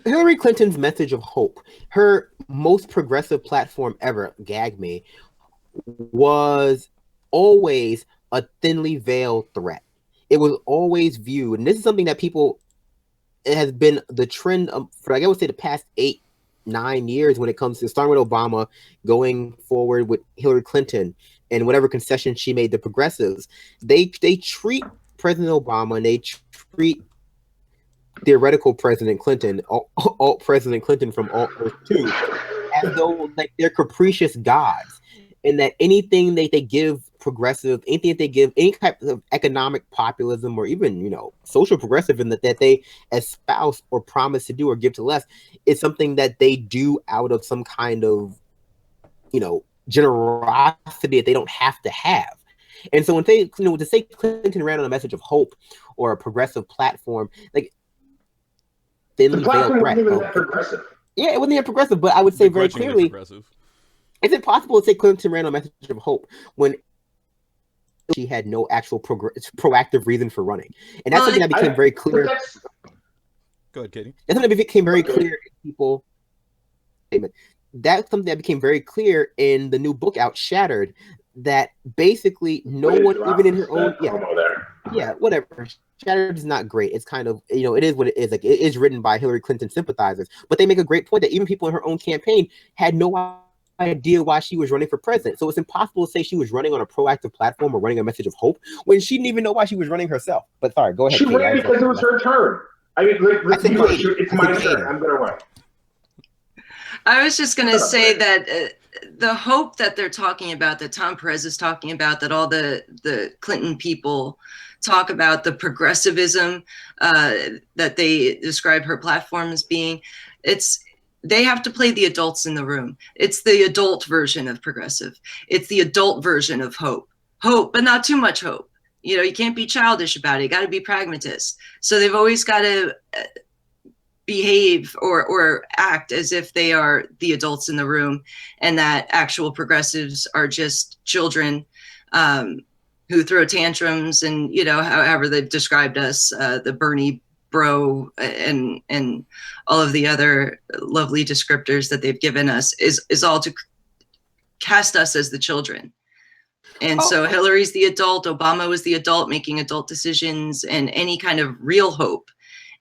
Hillary Clinton's message of hope, her most progressive platform ever, gag me, was always a thinly veiled threat. It was always viewed, and this is something that people, it has been the trend for, I would say, the past 8, 9 years when it comes to starting with Obama, going forward with Hillary Clinton, and whatever concessions she made to progressives. They treat President Obama and they treat theoretical President Clinton, alt President Clinton from Alt Earth 2, as though like they're capricious gods, and that anything they give progressive, anything that they give, any type of economic populism or even, social progressive, that they espouse or promise to do or give to less, is something that they do out of some kind of, generosity that they don't have to have. And so when they, to say Clinton ran on a message of hope or a progressive platform, like, thinly veiled threat. Wasn't even that progressive. Yeah, it wasn't even progressive, but I would say very clearly, is it possible to say Clinton ran on a message of hope when she had no actual proactive reason for running? And that's something that became very clear. Go ahead, Katie. That's something that became very clear in people. That's something that became very clear in the new book out, Shattered, that basically no one, even in her own, whatever. Shattered is not great. It's kind of, it is what it is. Like, it is written by Hillary Clinton sympathizers, but they make a great point that even people in her own campaign had no idea why she was running for president. So it's impossible to say she was running on a proactive platform or running a message of hope when she didn't even know why she was running herself. But sorry, go ahead. She ran because it was her turn. I mean, it's my turn. I'm going to run. I was just going to say that the hope that they're talking about, that Tom Perez is talking about, that all the Clinton people talk about, the progressivism that they describe her platform as being, they have to play the adults in the room. It's the adult version of progressive. It's the adult version of hope, but not too much hope. You can't be childish about it. You got to be pragmatist. So they've always got to behave or act as if they are the adults in the room, and that actual progressives are just children who throw tantrums and, however they've described us, the Bernie bro and all of the other lovely descriptors that they've given us is all to cast us as the children. And so Hillary's the adult, Obama was the adult making adult decisions, and any kind of real hope,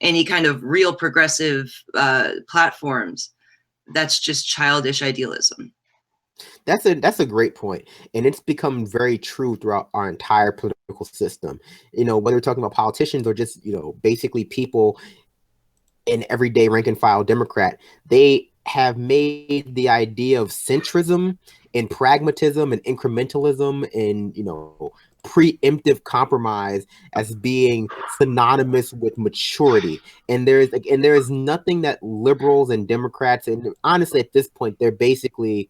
any kind of real progressive platforms, that's just childish idealism. That's a great point, and it's become very true throughout our entire political system. Whether we're talking about politicians or just basically people in everyday rank and file Democrat, they have made the idea of centrism and pragmatism and incrementalism and preemptive compromise as being synonymous with maturity. And there is nothing that liberals and Democrats, and honestly at this point they're basically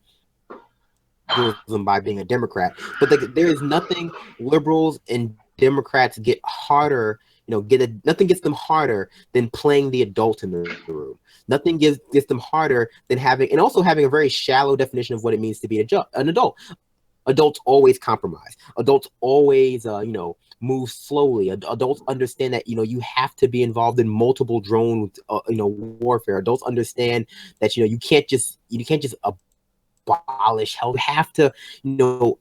by being a Democrat, but there is nothing liberals and Democrats get harder, nothing gets them harder than playing the adult in the room. Nothing gets them harder than having a very shallow definition of what it means to be an adult. Adults always compromise. Adults always, move slowly. Adults understand that, you have to be involved in multiple drone, warfare. Adults understand that, you can't just abolish health. You have to,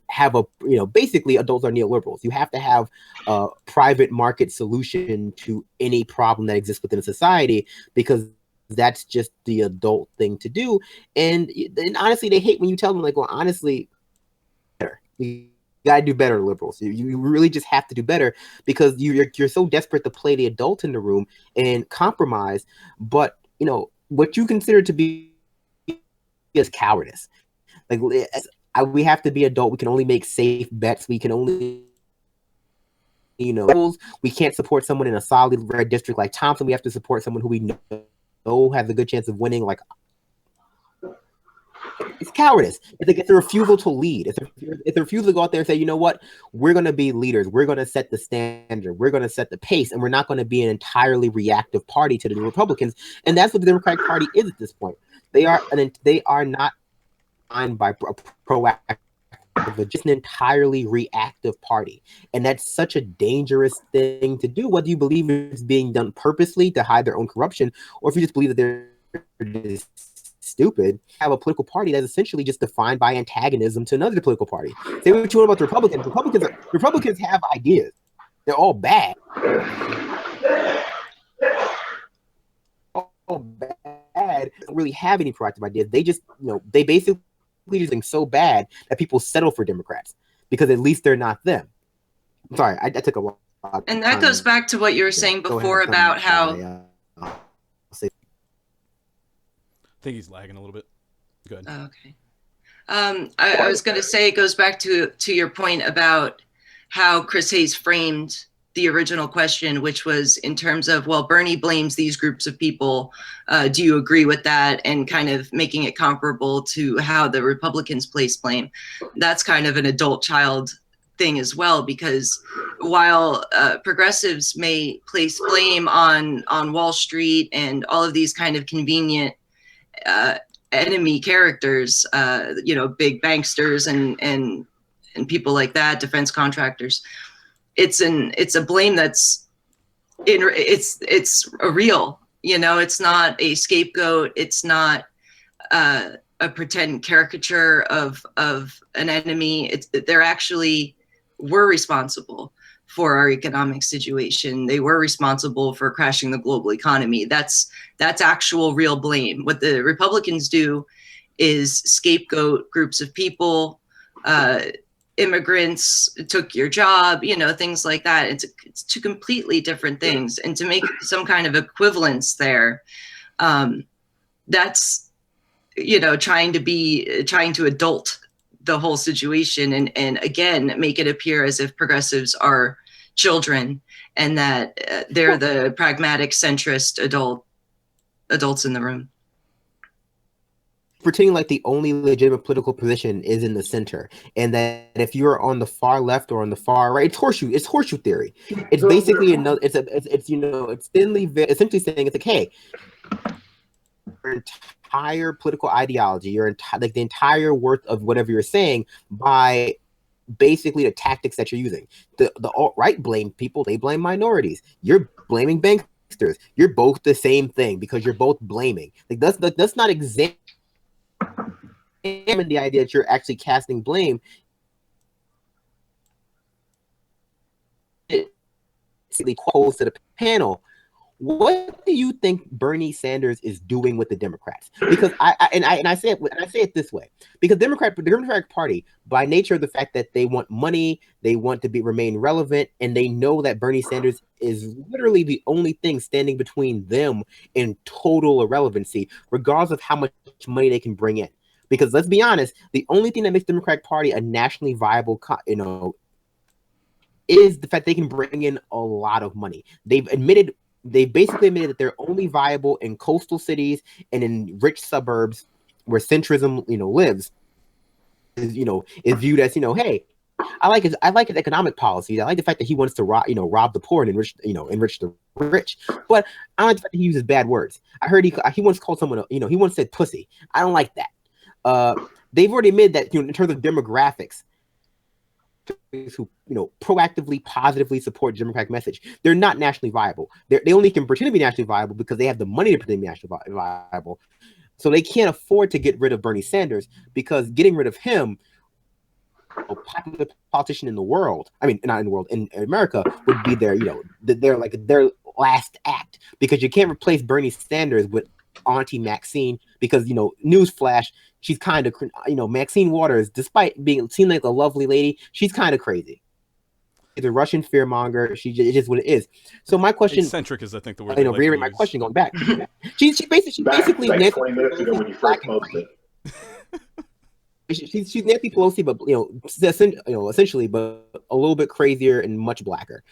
have a, basically adults are neoliberals. You have to have a private market solution to any problem that exists within a society, because that's just the adult thing to do. And honestly, they hate when you tell them, like, well, honestly, you gotta do better, liberals. You really just have to do better, because you're so desperate to play the adult in the room and compromise. But what you consider to be is cowardice. Like, we have to be adult. We can only make safe bets. We can only, we can't support someone in a solid red district like Thompson. We have to support someone who we know has a good chance of winning. Like, it's cowardice. It's a refusal to lead. It's a refusal to go out there and say, you know what, we're going to be leaders. We're going to set the standard. We're going to set the pace, and we're not going to be an entirely reactive party to the Republicans. And that's what the Democratic Party is at this point. They are not by a proactive, just an entirely reactive party. And that's such a dangerous thing to do, whether you believe it's being done purposely to hide their own corruption, or if you just believe that they're is stupid. Have a political party that's essentially just defined by antagonism to another political party. Say what you want about the Republicans. Republicans have ideas. They're all bad. All bad. They don't really have any proactive ideas. They just, they basically just think so bad that people settle for Democrats because at least they're not them. I'm sorry, I took a lot. And that goes back to what you were saying before about how. I think he's lagging a little bit. Good. Okay. I was going to say it goes back to your point about how Chris Hayes framed the original question, which was in terms of, well, Bernie blames these groups of people. Do you agree with that? And kind of making it comparable to how the Republicans place blame. That's kind of an adult-child thing as well, because while progressives may place blame on Wall Street and all of these kind of convenient enemy characters, big banksters and people like that, defense contractors, it's a blame that's it's a real, it's not a scapegoat. It's not a pretend caricature of an enemy. They're actually were responsible for our economic situation. They were responsible for crashing the global economy. That's actual real blame. What the Republicans do is scapegoat groups of people, immigrants took your job, things like that. It's two completely different things. And to make some kind of equivalence there, that's, trying to adult the whole situation and again, make it appear as if progressives are children and that they're the pragmatic centrist adults in the room. Pretending like the only legitimate political position is in the center, and that if you're on the far left or on the far right, it's horseshoe theory. It's basically another. It's thinly essentially saying it's like, hey, your entire political ideology, the entire worth of whatever you're saying by basically the tactics that you're using. The alt-right blame people, they blame minorities. You're blaming banksters. You're both the same thing because you're both blaming. Like that's not examine the idea that you're actually casting blame. It's close to the panel. What do you think Bernie Sanders is doing with the Democrats? Because I say it this way, because the Democratic Party, by nature of the fact that they want money, they want to remain relevant, and they know that Bernie Sanders is literally the only thing standing between them and total irrelevancy, regardless of how much money they can bring in. Because let's be honest, the only thing that makes the Democratic Party a nationally viable, is the fact they can bring in a lot of money. They basically admitted that they're only viable in coastal cities and in rich suburbs where centrism, lives. Is viewed as, hey, I like his economic policies. I like the fact that he wants to rob the poor and enrich the rich. But I don't like the fact that he uses bad words. I heard he once called someone, he once said pussy. I don't like that. They've already admitted that, in terms of demographics, who proactively, positively support the Democratic message, they're not nationally viable. They only can pretend to be nationally viable because they have the money to pretend to be nationally viable. So they can't afford to get rid of Bernie Sanders, because getting rid of him, a popular politician in the world, I mean, not in the world, in America, would be their last act, because you can't replace Bernie Sanders with Auntie Maxine, because newsflash, she's kind of Maxine Waters, despite seem like a lovely lady, she's kind of crazy. She's a Russian fearmonger. It's just what it is. So my question, eccentric is I think the word. Reiterate my question going back. She basically like 20 minutes ago when you first posted. She's Nancy Pelosi, but essentially, but a little bit crazier and much blacker.